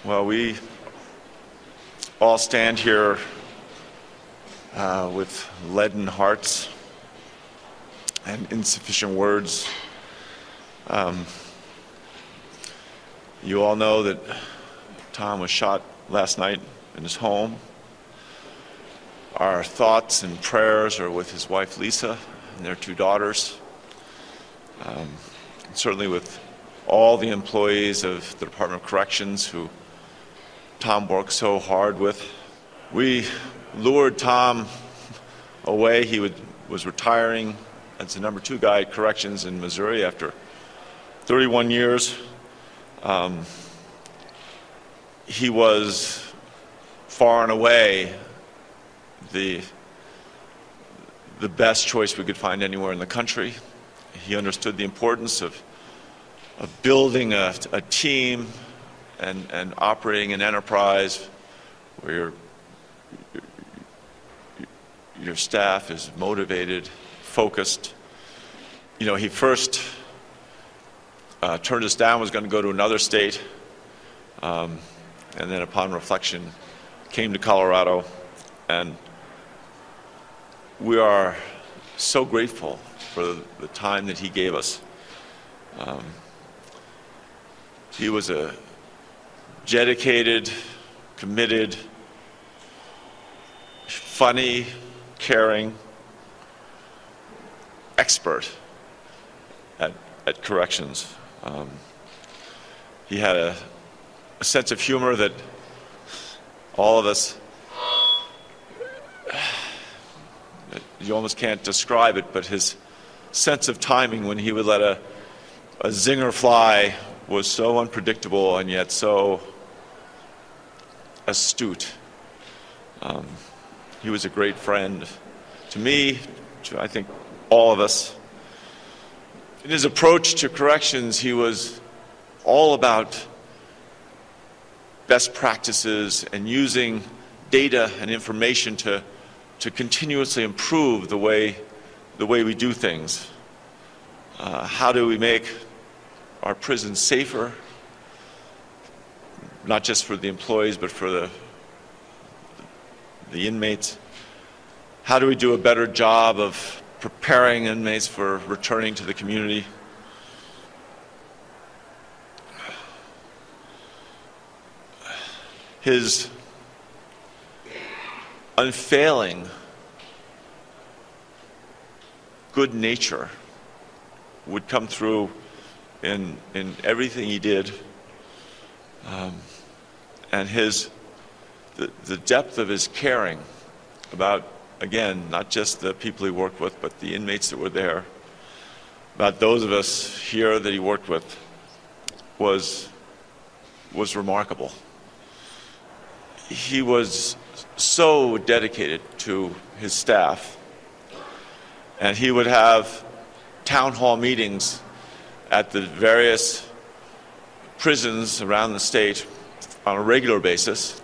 Well, we all stand here with leaden hearts and insufficient words. You all know that Tom was shot last night in his home. Our thoughts and prayers are with his wife Lisa and their two daughters. Certainly with all the employees of the Department of Corrections who Tom worked so hard with. We lured Tom away. He was retiring as the number 2 guy at Corrections in Missouri after 31 years. He was far and away the best choice we could find anywhere in the country. He understood the importance of building a team and operating an enterprise where your staff is motivated, focused. You know, he first turned us down, was going to go to another state, and then upon reflection came to Colorado, and we are so grateful for the time that he gave us. He was a dedicated, committed, funny, caring expert at Corrections. He had a sense of humor that all of us, you almost can't describe it, but his sense of timing when he would let a zinger fly was so unpredictable and yet so astute. He was a great friend to me, to I think all of us. In his approach to Corrections, he was all about best practices and using data and information to continuously improve the way we do things. How do we make our prisons safer, not just for the employees, but for the inmates? How do we do a better job of preparing inmates for returning to the community? His unfailing good nature would come through in everything he did, and the depth of his caring about, again, not just the people he worked with, but the inmates that were there, about those of us here that he worked with, was remarkable. He was so dedicated to his staff, and he would have town hall meetings at the various prisons around the state on a regular basis.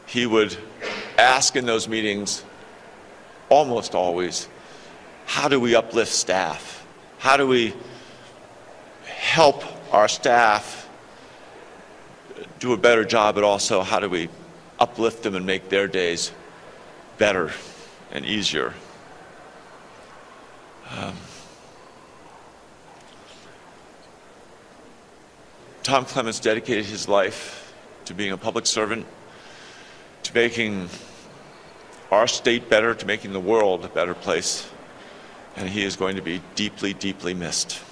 He would ask in those meetings, almost always, how do we uplift staff? How do we help our staff do a better job, but also how do we uplift them and make their days better and easier? Tom Clements dedicated his life to being a public servant, to making our state better, to making the world a better place, and he is going to be deeply, deeply missed.